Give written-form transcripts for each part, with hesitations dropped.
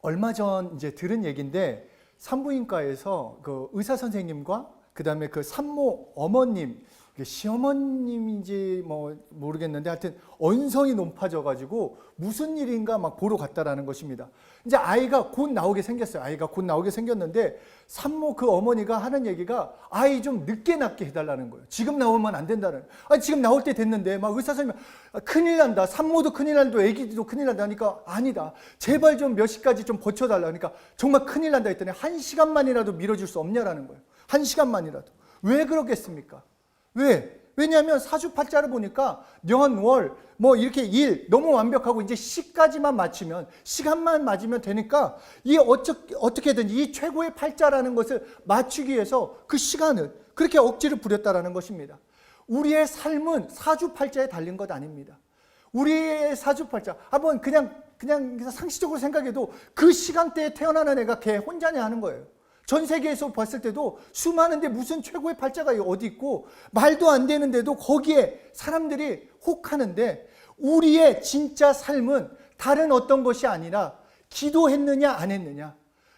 얼마 전 이제 들은 얘기인데 산부인과에서 그 의사 선생님과 그다음에 그 산모 어머님, 시어머님인지 뭐 모르겠는데 하여튼 언성이 높아져 가지고 무슨 일인가 막 보러 갔다라는 것입니다. 이제 아이가 곧 나오게 생겼어요. 아이가 곧 나오게 생겼는데 산모 그 어머니가 하는 얘기가 아이 좀 늦게 낳게 해달라는 거예요. 지금 나오면 안 된다는. 아니 지금 나올 때 됐는데 막 의사 선생님 큰일 난다. 산모도 큰일 난다. 애기도 큰일 난다니까 아니다. 제발 좀 몇 시까지 좀 버텨달라. 그러니까 정말 큰일 난다 했더니 1시간만이라도 미뤄줄 수 없냐라는 거예요. 1시간만이라도. 왜 그러겠습니까? 왜? 왜냐하면 사주팔자를 보니까 년, 월, 뭐 이렇게 일 너무 완벽하고 이제 시까지만 맞추면 시간만 맞으면 되니까 이 어떻게든 이 최고의 팔자라는 것을 맞추기 위해서 그 시간을 그렇게 억지로 부렸다라는 것입니다. 우리의 삶은 사주팔자에 달린 것 아닙니다. 우리의 사주팔자 한번 그냥 상식적으로 생각해도 그 시간대에 태어나는 애가 걔 혼자냐 하는 거예요. 전 세계에서 봤을 때도 수많은데 무슨 최고의 팔자가 어디 있고 말도 안 되는데도 거기에 사람들이 혹하는데 우리의 진짜 삶은 다른 어떤 것이 아니라 기도했느냐 안 했느냐,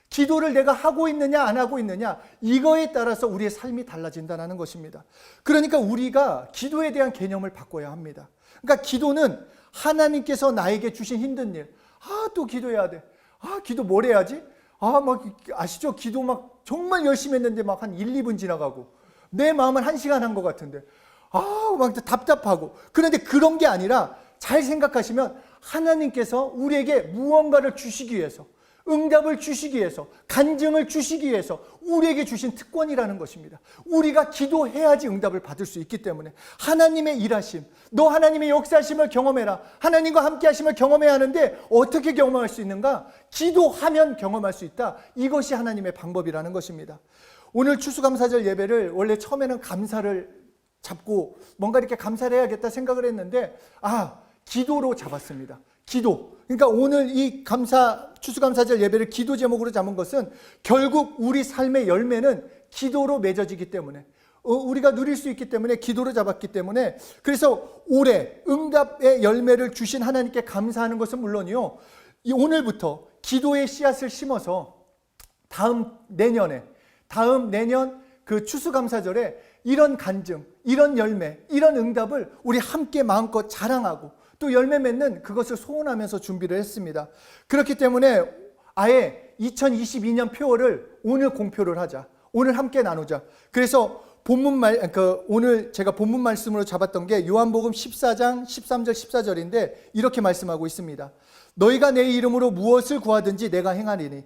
기도를 내가 하고 있느냐 안 하고 있느냐, 이거에 따라서 우리의 삶이 달라진다는 것입니다. 그러니까 우리가 기도에 대한 개념을 바꿔야 합니다. 그러니까 기도는 하나님께서 나에게 주신 힘든 일, 또 기도해야 돼. 기도 뭘 해야지? 막 아시죠? 기도 막 정말 열심히 했는데 막 한 1, 2분 지나가고 내 마음은 1시간 한 것 같은데 막 답답하고. 그런데 그런 게 아니라 잘 생각하시면 하나님께서 우리에게 무언가를 주시기 위해서, 응답을 주시기 위해서, 간증을 주시기 위해서 우리에게 주신 특권이라는 것입니다. 우리가 기도해야지 응답을 받을 수 있기 때문에 하나님의 일하심, 너 하나님의 역사하심을 경험해라. 하나님과 함께 하심을 경험해야 하는데 어떻게 경험할 수 있는가? 기도하면 경험할 수 있다. 이것이 하나님의 방법이라는 것입니다. 오늘 추수감사절 예배를 원래 처음에는 감사를 잡고 뭔가 이렇게 감사를 해야겠다 생각을 했는데 기도로 잡았습니다. 기도. 그러니까 오늘 이 추수감사절 예배를 기도 제목으로 잡은 것은 결국 우리 삶의 열매는 기도로 맺어지기 때문에 우리가 누릴 수 있기 때문에 기도로 잡았기 때문에 그래서 올해 응답의 열매를 주신 하나님께 감사하는 것은 물론이요, 오늘부터 기도의 씨앗을 심어서 다음 내년 그 추수감사절에 이런 간증, 이런 열매, 이런 응답을 우리 함께 마음껏 자랑하고 또 열매 맺는 그것을 소원하면서 준비를 했습니다. 그렇기 때문에 아예 2022년 표어를 오늘 공표를 하자. 오늘 함께 나누자. 그래서 오늘 제가 본문 말씀으로 잡았던 게 요한복음 14장 13절 14절인데 이렇게 말씀하고 있습니다. 너희가 내 이름으로 무엇을 구하든지 내가 행하리니.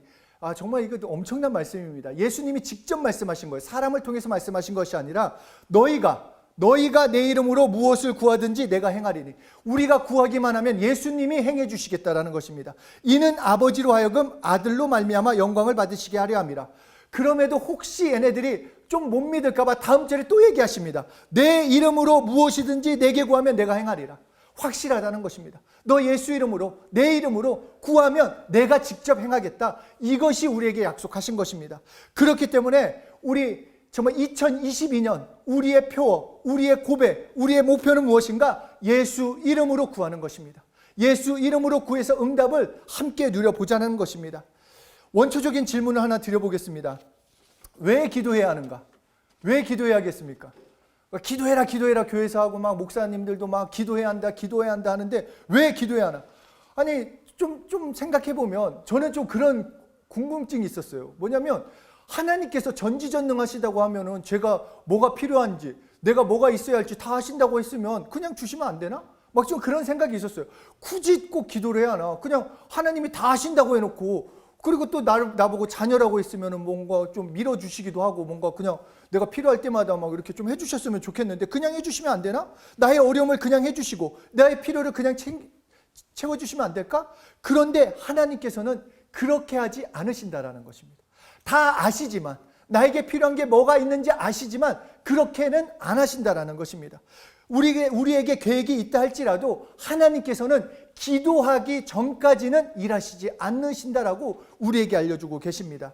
정말 이거 엄청난 말씀입니다. 예수님이 직접 말씀하신 거예요. 사람을 통해서 말씀하신 것이 아니라 너희가 내 이름으로 무엇을 구하든지 내가 행하리니. 우리가 구하기만 하면 예수님이 행해 주시겠다라는 것입니다. 이는 아버지로 하여금 아들로 말미암아 영광을 받으시게 하려 함이라. 그럼에도 혹시 얘네들이 좀 못 믿을까 봐 다음 절에 또 얘기하십니다. 내 이름으로 무엇이든지 내게 구하면 내가 행하리라. 확실하다는 것입니다. 너 예수 이름으로, 내 이름으로 구하면 내가 직접 행하겠다. 이것이 우리에게 약속하신 것입니다. 그렇기 때문에 우리 정말 2022년 우리의 표어, 우리의 고백, 우리의 목표는 무엇인가? 예수 이름으로 구하는 것입니다. 예수 이름으로 구해서 응답을 함께 누려보자는 것입니다. 원초적인 질문을 하나 드려보겠습니다. 왜 기도해야 하는가? 왜 기도해야겠습니까? 기도해라 교회에서 하고 막 목사님들도 막 기도해야 한다 하는데 왜 기도해야 하나? 아니 좀 생각해보면 저는 좀 그런 궁금증이 있었어요. 뭐냐면 하나님께서 전지전능하시다고 하면은 제가 뭐가 필요한지, 내가 뭐가 있어야 할지 다 하신다고 했으면 그냥 주시면 안 되나? 막 좀 그런 생각이 있었어요. 굳이 꼭 기도를 해야 하나? 그냥 하나님이 다 하신다고 해놓고, 그리고 또 나보고 자녀라고 했으면은 뭔가 좀 밀어주시기도 하고, 뭔가 그냥 내가 필요할 때마다 막 이렇게 좀 해주셨으면 좋겠는데 그냥 해주시면 안 되나? 나의 어려움을 그냥 해주시고 나의 필요를 그냥 채워주시면 안 될까? 그런데 하나님께서는 그렇게 하지 않으신다라는 것입니다. 다 아시지만, 나에게 필요한 게 뭐가 있는지 아시지만 그렇게는 안 하신다라는 것입니다. 우리에게 계획이 있다 할지라도 하나님께서는 기도하기 전까지는 일하시지 않으신다라고 우리에게 알려주고 계십니다.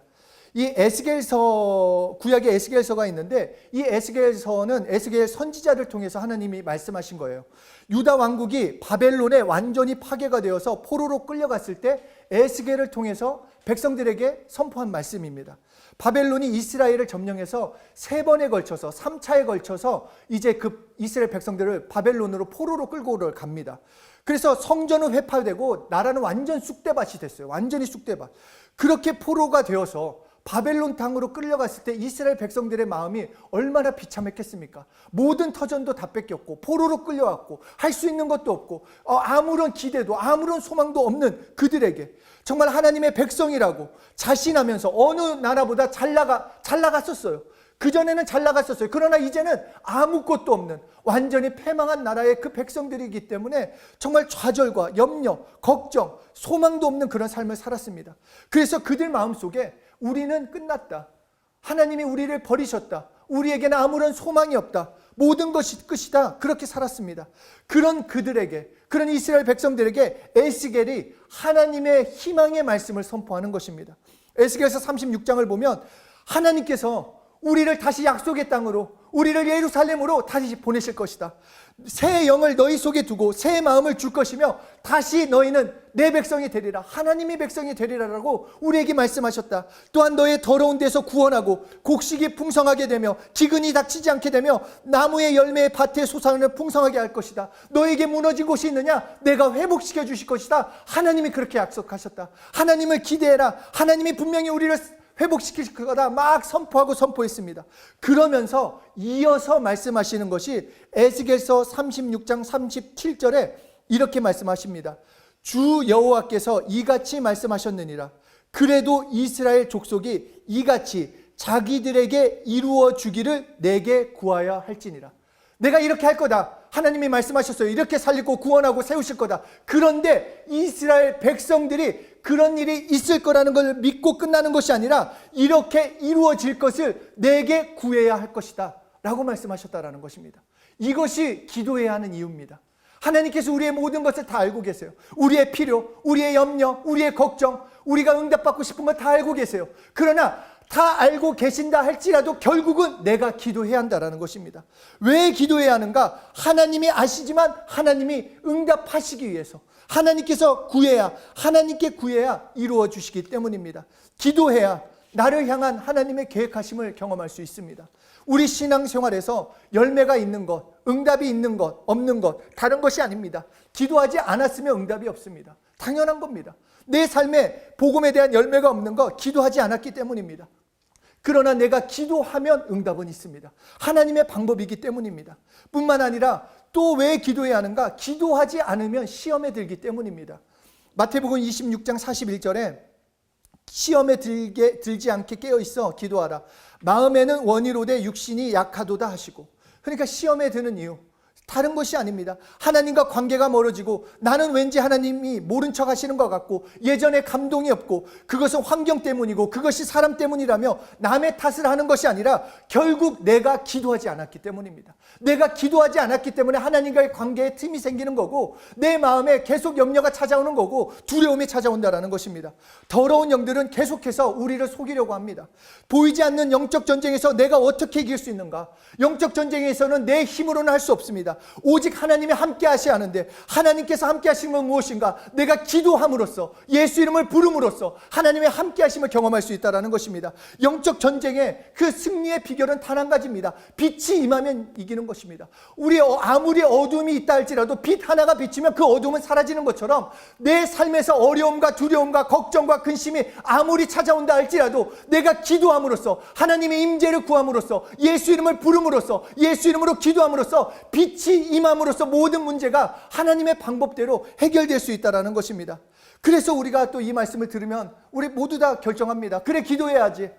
이 에스겔서, 구약의 에스겔서가 있는데 이 에스겔서는 에스겔 선지자를 통해서 하나님이 말씀하신 거예요. 유다 왕국이 바벨론에 완전히 파괴가 되어서 포로로 끌려갔을 때 에스겔을 통해서 백성들에게 선포한 말씀입니다. 바벨론이 이스라엘을 점령해서 3번에 걸쳐서 3차에 걸쳐서 이제 그 이스라엘 백성들을 바벨론으로 포로로 끌고 갑니다. 그래서 성전은 회파되고 나라는 완전 쑥대밭이 됐어요. 완전히 쑥대밭. 그렇게 포로가 되어서 바벨론 땅으로 끌려갔을 때 이스라엘 백성들의 마음이 얼마나 비참했겠습니까? 모든 터전도 다 뺏겼고 포로로 끌려왔고 할 수 있는 것도 없고 아무런 기대도 아무런 소망도 없는 그들에게 정말 하나님의 백성이라고 자신하면서 어느 나라보다 잘 나갔었어요. 그전에는 잘 나갔었어요. 그러나 이제는 아무것도 없는 완전히 패망한 나라의 그 백성들이기 때문에 정말 좌절과 염려, 걱정, 소망도 없는 그런 삶을 살았습니다. 그래서 그들 마음속에 우리는 끝났다. 하나님이 우리를 버리셨다. 우리에게는 아무런 소망이 없다. 모든 것이 끝이다. 그렇게 살았습니다. 그런 그들에게, 그런 이스라엘 백성들에게 에스겔이 하나님의 희망의 말씀을 선포하는 것입니다. 에스겔서 36장을 보면 하나님께서 우리를 다시 약속의 땅으로, 우리를 예루살렘으로 다시 보내실 것이다. 새 영을 너희 속에 두고 새 마음을 줄 것이며 다시 너희는 내 백성이 되리라. 하나님의 백성이 되리라라고 우리에게 말씀하셨다. 또한 너의 더러운 데서 구원하고 곡식이 풍성하게 되며 기근이 닥치지 않게 되며 나무의 열매의 밭의 소산을 풍성하게 할 것이다. 너에게 무너진 곳이 있느냐? 내가 회복시켜 주실 것이다. 하나님이 그렇게 약속하셨다. 하나님을 기대해라. 하나님이 분명히 우리를 회복시킬 거다 막 선포했습니다. 그러면서 이어서 말씀하시는 것이 에스겔서 36장 37절에 이렇게 말씀하십니다. 주 여호와께서 이같이 말씀하셨느니라. 그래도 이스라엘 족속이 이같이 자기들에게 이루어 주기를 내게 구하여 할지니라. 내가 이렇게 할 거다. 하나님이 말씀하셨어요. 이렇게 살리고 구원하고 세우실 거다. 그런데 이스라엘 백성들이 그런 일이 있을 거라는 걸 믿고 끝나는 것이 아니라 이렇게 이루어질 것을 내게 구해야 할 것이다 라고 말씀하셨다라는 것입니다. 이것이 기도해야 하는 이유입니다. 하나님께서 우리의 모든 것을 다 알고 계세요. 우리의 필요, 우리의 염려, 우리의 걱정, 우리가 응답받고 싶은 거 다 알고 계세요. 그러나 다 알고 계신다 할지라도 결국은 내가 기도해야 한다라는 것입니다. 왜 기도해야 하는가? 하나님이 아시지만 하나님이 응답하시기 위해서 하나님께서 하나님께 구해야 이루어 주시기 때문입니다. 기도해야 나를 향한 하나님의 계획하심을 경험할 수 있습니다. 우리 신앙생활에서 열매가 있는 것, 응답이 있는 것, 없는 것, 다른 것이 아닙니다. 기도하지 않았으면 응답이 없습니다. 당연한 겁니다. 내 삶에 복음에 대한 열매가 없는 것, 기도하지 않았기 때문입니다. 그러나 내가 기도하면 응답은 있습니다. 하나님의 방법이기 때문입니다. 뿐만 아니라 또 왜 기도해야 하는가? 기도하지 않으면 시험에 들기 때문입니다. 마태복음 26장 41절에 시험에 들지 않게 깨어있어 기도하라. 마음에는 원이로되 육신이 약하도다 하시고. 그러니까 시험에 드는 이유 다른 것이 아닙니다. 하나님과 관계가 멀어지고 나는 왠지 하나님이 모른 척 하시는 것 같고 예전에 감동이 없고 그것은 환경 때문이고 그것이 사람 때문이라며 남의 탓을 하는 것이 아니라 결국 내가 기도하지 않았기 때문입니다. 내가 기도하지 않았기 때문에 하나님과의 관계에 틈이 생기는 거고 내 마음에 계속 염려가 찾아오는 거고 두려움이 찾아온다는 것입니다. 더러운 영들은 계속해서 우리를 속이려고 합니다. 보이지 않는 영적 전쟁에서 내가 어떻게 이길 수 있는가? 영적 전쟁에서는 내 힘으로는 할 수 없습니다. 오직 하나님이 함께 하셔야 하는데 하나님께서 함께 하시는 건 무엇인가? 내가 기도함으로써 예수 이름을 부름으로써 하나님의 함께 하심을 경험할 수 있다는 것입니다. 영적 전쟁의 그 승리의 비결은 단 한 가지입니다. 빛이 임하면 이기는 것입니다. 우리 아무리 어둠이 있다 할지라도 빛 하나가 비치면 그 어둠은 사라지는 것처럼 내 삶에서 어려움과 두려움과 걱정과 근심이 아무리 찾아온다 할지라도 내가 기도함으로써 하나님의 임재를 구함으로써 예수 이름을 부름으로써 예수 이름으로 기도함으로써 빛이 임함으로써 모든 문제가 하나님의 방법대로 해결될 수 있다는 것입니다. 그래서 우리가 또 이 말씀을 들으면 우리 모두 다 결정합니다. 그래, 기도해야지.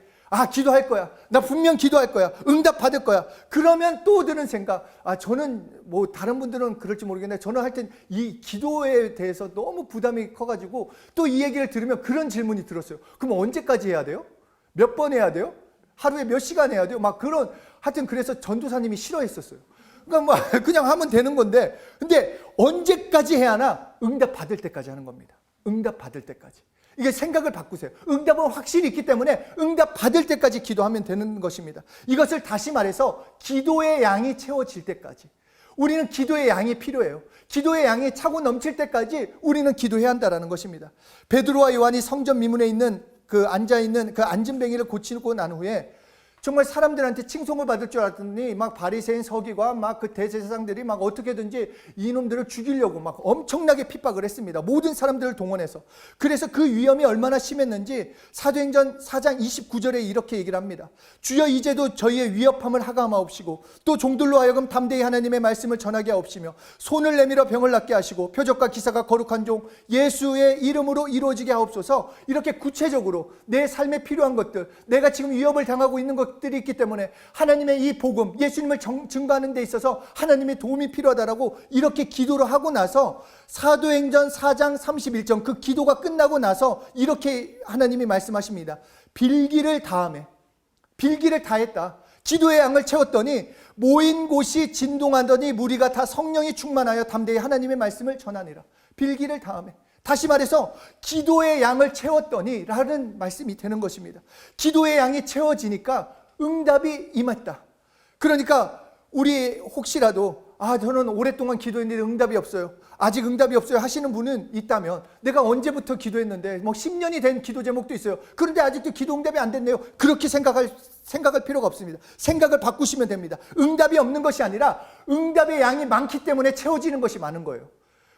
기도할 거야. 나 분명 기도할 거야. 응답 받을 거야. 그러면 또 드는 생각, 저는 뭐 다른 분들은 그럴지 모르겠는데 저는 하여튼 이 기도에 대해서 너무 부담이 커가지고 또 이 얘기를 들으면 그런 질문이 들었어요. 그럼 언제까지 해야 돼요? 몇 번 해야 돼요? 하루에 몇 시간 해야 돼요? 막 그런, 하여튼 그래서 전도사님이 싫어했었어요. 그러니까 뭐 그냥 하면 되는 건데, 근데 언제까지 해야 하나? 응답 받을 때까지 하는 겁니다. 응답 받을 때까지. 이게 생각을 바꾸세요. 응답은 확실히 있기 때문에 응답 받을 때까지 기도하면 되는 것입니다. 이것을 다시 말해서 기도의 양이 채워질 때까지. 우리는 기도의 양이 필요해요. 기도의 양이 차고 넘칠 때까지 우리는 기도해야 한다는 것입니다. 베드로와 요한이 성전 미문에 있는 앉아있는 그 앉은뱅이를 고치고 난 후에 정말 사람들한테 칭송을 받을 줄 알았더니 막 바리새인 서기관 막 그 대제사장들이 막 어떻게든지 이놈들을 죽이려고 막 엄청나게 핍박을 했습니다. 모든 사람들을 동원해서. 그래서 그 위험이 얼마나 심했는지 사도행전 4장 29절에 이렇게 얘기를 합니다. 주여 이제도 저희의 위협함을 하감하옵시고 또 종들로 하여금 담대히 하나님의 말씀을 전하게 하옵시며 손을 내밀어 병을 낫게 하시고 표적과 기사가 거룩한 종 예수의 이름으로 이루어지게 하옵소서. 이렇게 구체적으로 내 삶에 필요한 것들, 내가 지금 위협을 당하고 있는 것들이 있기 때문에 하나님의 이 복음, 예수님을 증거하는 데 있어서 하나님의 도움이 필요하다라고 이렇게 기도를 하고 나서 사도행전 4장 31절 그 기도가 끝나고 나서 이렇게 하나님이 말씀하십니다. 빌기를 다했다. 기도의 양을 채웠더니 모인 곳이 진동하더니 무리가 다 성령이 충만하여 담대히 하나님의 말씀을 전하니라. 빌기를 다하매. 다시 말해서 기도의 양을 채웠더니 라는 말씀이 되는 것입니다. 기도의 양이 채워지니까 응답이 임했다. 그러니까 우리 혹시라도 저는 오랫동안 기도했는데 응답이 없어요. 아직 응답이 없어요 하시는 분은 있다면 내가 언제부터 기도했는데 뭐 10년이 된 기도 제목도 있어요. 그런데 아직도 기도 응답이 안 됐네요. 그렇게 생각할 필요가 없습니다. 생각을 바꾸시면 됩니다. 응답이 없는 것이 아니라 응답의 양이 많기 때문에 채워지는 것이 많은 거예요.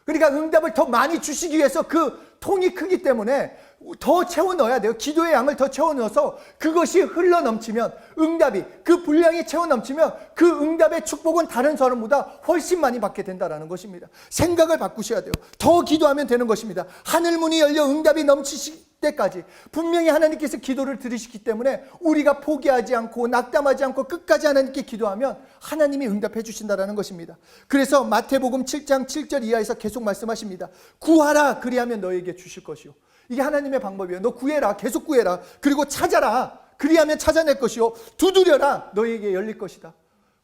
그러니까 응답을 더 많이 주시기 위해서 그 통이 크기 때문에 더 채워 넣어야 돼요. 기도의 양을 더 채워 넣어서 그것이 흘러 넘치면 응답이 그 분량이 채워 넘치면 그 응답의 축복은 다른 사람보다 훨씬 많이 받게 된다는 것입니다. 생각을 바꾸셔야 돼요. 더 기도하면 되는 것입니다. 하늘문이 열려 응답이 넘치실 때까지 분명히 하나님께서 기도를 들으시기 때문에 우리가 포기하지 않고 낙담하지 않고 끝까지 하나님께 기도하면 하나님이 응답해 주신다는 것입니다. 그래서 마태복음 7장 7절 이하에서 계속 말씀하십니다. 구하라 그리하면 너에게 주실 것이요. 이게 하나님의 방법이에요. 너 구해라, 계속 구해라. 그리고 찾아라, 그리하면 찾아낼 것이요. 두드려라, 너에게 열릴 것이다.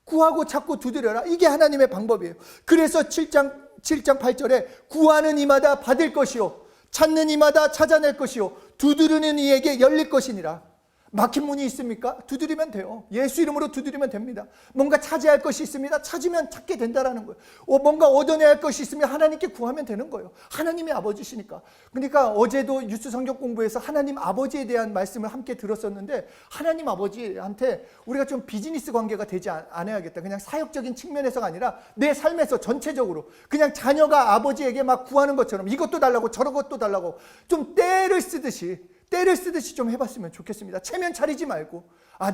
구하고 찾고 두드려라. 이게 하나님의 방법이에요. 그래서 7장 8절에 구하는 이마다 받을 것이요, 찾는 이마다 찾아낼 것이요, 두드리는 이에게 열릴 것이니라. 막힌 문이 있습니까? 두드리면 돼요. 예수 이름으로 두드리면 됩니다. 뭔가 차지할 것이 있습니다. 찾으면 찾게 된다라는 거예요. 뭔가 얻어내야 할 것이 있으면 하나님께 구하면 되는 거예요. 하나님이 아버지시니까. 그러니까 어제도 뉴스 성경 공부에서 하나님 아버지에 대한 말씀을 함께 들었었는데 하나님 아버지한테 우리가 좀 비즈니스 관계가 되지 않아야겠다. 그냥 사역적인 측면에서가 아니라 내 삶에서 전체적으로 그냥 자녀가 아버지에게 막 구하는 것처럼 이것도 달라고 저것도 달라고 좀 때를 쓰듯이 좀 해봤으면 좋겠습니다. 체면 차리지 말고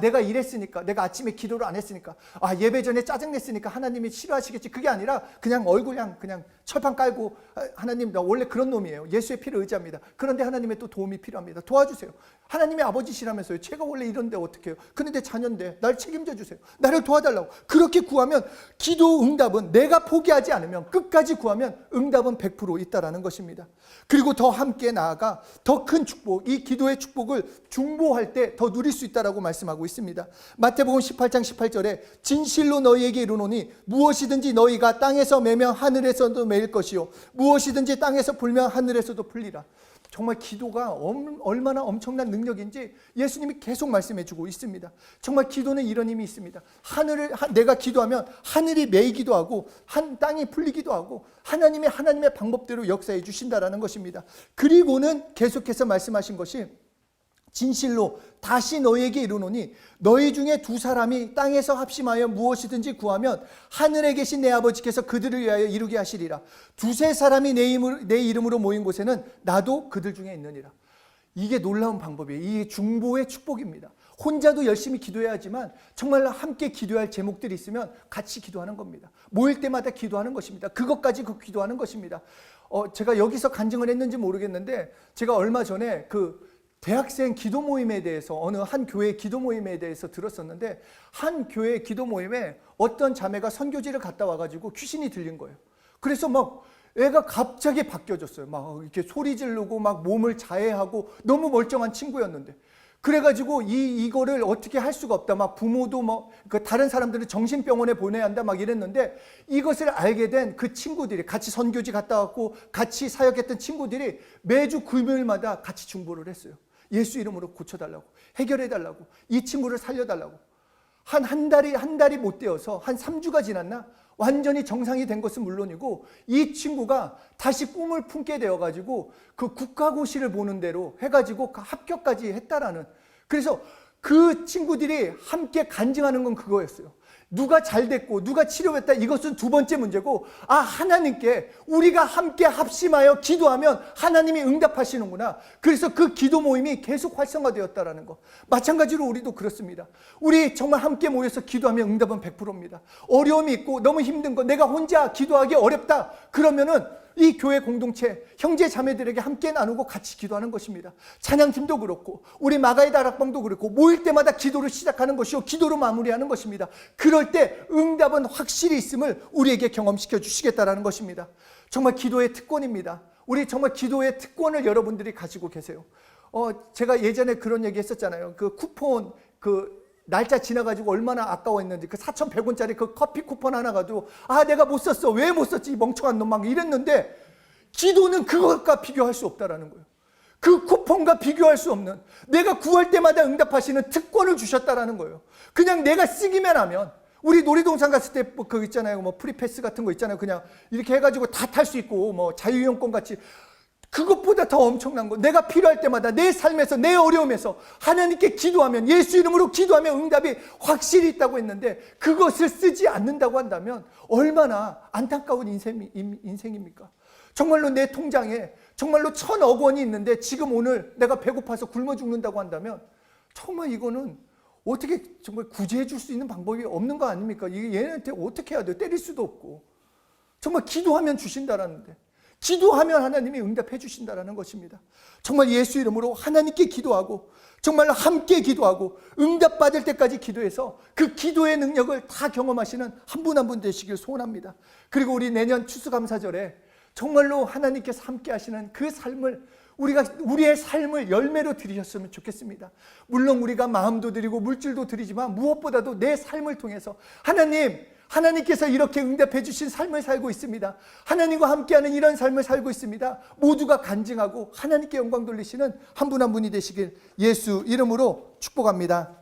내가 이랬으니까, 내가 아침에 기도를 안 했으니까, 예배 전에 짜증냈으니까 하나님이 싫어하시겠지. 그게 아니라 그냥 얼굴 그냥 철판 깔고 하나님 나 원래 그런 놈이에요. 예수의 피를 의지합니다. 그런데 하나님의 또 도움이 필요합니다. 도와주세요. 하나님의 아버지시라면서요. 제가 원래 이런데 어떡해요. 그런데 자녀인데 날 책임져 주세요. 나를 도와달라고. 그렇게 구하면 기도 응답은 내가 포기하지 않으면 끝까지 구하면 응답은 100% 있다라는 것입니다. 그리고 더 함께 나아가 더 큰 축복, 이 기도의 축복을 중보할 때 더 누릴 수 있다라고 말씀하고 있습니다. 마태복음 18장 18절에 진실로 너희에게 이르노니 무엇이든지 너희가 땅에서 매면 하늘에서도 매일 것이요 무엇이든지 땅에서 풀면 하늘에서도 풀리라. 정말 기도가 얼마나 엄청난 능력인지 예수님이 계속 말씀해 주고 있습니다. 정말 기도는 이런 힘이 있습니다. 내가 기도하면 하늘이 매이기도 하고 땅이 풀리기도 하고 하나님의 방법대로 역사해 주신다라는 것입니다. 그리고는 계속해서 말씀하신 것이 진실로 다시 너희에게 이르노니 너희 중에 두 사람이 땅에서 합심하여 무엇이든지 구하면 하늘에 계신 내 아버지께서 그들을 위하여 이루게 하시리라. 두세 사람이 내 이름으로 모인 곳에는 나도 그들 중에 있느니라. 이게 놀라운 방법이에요. 이게 중보의 축복입니다. 혼자도 열심히 기도해야 하지만 정말 함께 기도할 제목들이 있으면 같이 기도하는 겁니다. 모일 때마다 기도하는 것입니다. 그것까지 기도하는 것입니다. 제가 여기서 간증을 했는지 모르겠는데 제가 얼마 전에 대학생 기도 모임에 대해서 어느 한 교회 기도 모임에 대해서 들었었는데 한 교회 기도 모임에 어떤 자매가 선교지를 갔다 와가지고 귀신이 들린 거예요. 그래서 막 애가 갑자기 바뀌어졌어요. 막 이렇게 소리 지르고 막 몸을 자해하고 너무 멀쩡한 친구였는데 그래가지고 이거를 어떻게 할 수가 없다. 막 부모도 뭐 다른 사람들은 정신병원에 보내야 한다 막 이랬는데, 이것을 알게 된 그 친구들이, 같이 선교지 갔다 왔고 같이 사역했던 친구들이 매주 금요일마다 같이 중보를 했어요. 예수 이름으로 고쳐달라고, 해결해달라고, 이 친구를 살려달라고. 한 달이 못 되어서 한 3주가 지났나? 완전히 정상이 된 것은 물론이고, 이 친구가 다시 꿈을 품게 되어가지고 그 국가고시를 보는 대로 해가지고 합격까지 했다라는. 그래서 그 친구들이 함께 간증하는 건 그거였어요. 누가 잘 됐고 누가 치료했다, 이것은 두 번째 문제고, 하나님께 우리가 함께 합심하여 기도하면 하나님이 응답하시는구나. 그래서 그 기도 모임이 계속 활성화되었다라는 거. 마찬가지로 우리도 그렇습니다. 우리 정말 함께 모여서 기도하면 응답은 100%입니다. 어려움이 있고 너무 힘든 거, 내가 혼자 기도하기 어렵다 그러면은 이 교회 공동체 형제 자매들에게 함께 나누고 같이 기도하는 것입니다. 찬양팀도 그렇고 우리 마가의 다락방도 그렇고 모일 때마다 기도를 시작하는 것이요 기도로 마무리하는 것입니다. 그럴 때 응답은 확실히 있음을 우리에게 경험시켜 주시겠다라는 것입니다. 정말 기도의 특권입니다. 우리 정말 기도의 특권을 여러분들이 가지고 계세요. 제가 예전에 그런 얘기 했었잖아요. 그 쿠폰 날짜 지나가지고 얼마나 아까워했는지, 그 4,100원짜리 그 커피 쿠폰 하나 가지고 내가 못 썼어, 왜 못 썼지, 이 멍청한 놈 막 이랬는데, 기도는 그것과 비교할 수 없다라는 거예요. 그 쿠폰과 비교할 수 없는, 내가 구할 때마다 응답하시는 특권을 주셨다라는 거예요. 그냥 내가 쓰기만 하면, 우리 놀이동산 갔을 때 그거 있잖아요, 뭐 프리패스 같은 거 있잖아요. 그냥 이렇게 해가지고 다 탈 수 있고, 뭐 자유이용권 같이. 그것보다 더 엄청난 거, 내가 필요할 때마다 내 삶에서, 내 어려움에서 하나님께 기도하면, 예수 이름으로 기도하면 응답이 확실히 있다고 했는데, 그것을 쓰지 않는다고 한다면 얼마나 안타까운 인생입니까? 정말로 내 통장에 정말로 1,000억 원이 있는데 지금 오늘 내가 배고파서 굶어 죽는다고 한다면, 정말 이거는 어떻게 정말 구제해 줄 수 있는 방법이 없는 거 아닙니까? 이게 얘네한테 어떻게 해야 돼요? 때릴 수도 없고. 정말 기도하면 주신다라는데, 기도하면 하나님이 응답해 주신다라는 것입니다. 정말 예수 이름으로 하나님께 기도하고, 정말 함께 기도하고 응답받을 때까지 기도해서 그 기도의 능력을 다 경험하시는 한 분 한 분 되시길 소원합니다. 그리고 우리 내년 추수감사절에 정말로 하나님께서 함께 하시는 그 삶을, 우리의 삶을 열매로 드리셨으면 좋겠습니다. 물론 우리가 마음도 드리고 물질도 드리지만 무엇보다도 내 삶을 통해서 하나님께서 이렇게 응답해 주신 삶을 살고 있습니다. 하나님과 함께하는 이런 삶을 살고 있습니다. 모두가 간증하고 하나님께 영광 돌리시는 한 분 한 분이 되시길 예수 이름으로 축복합니다.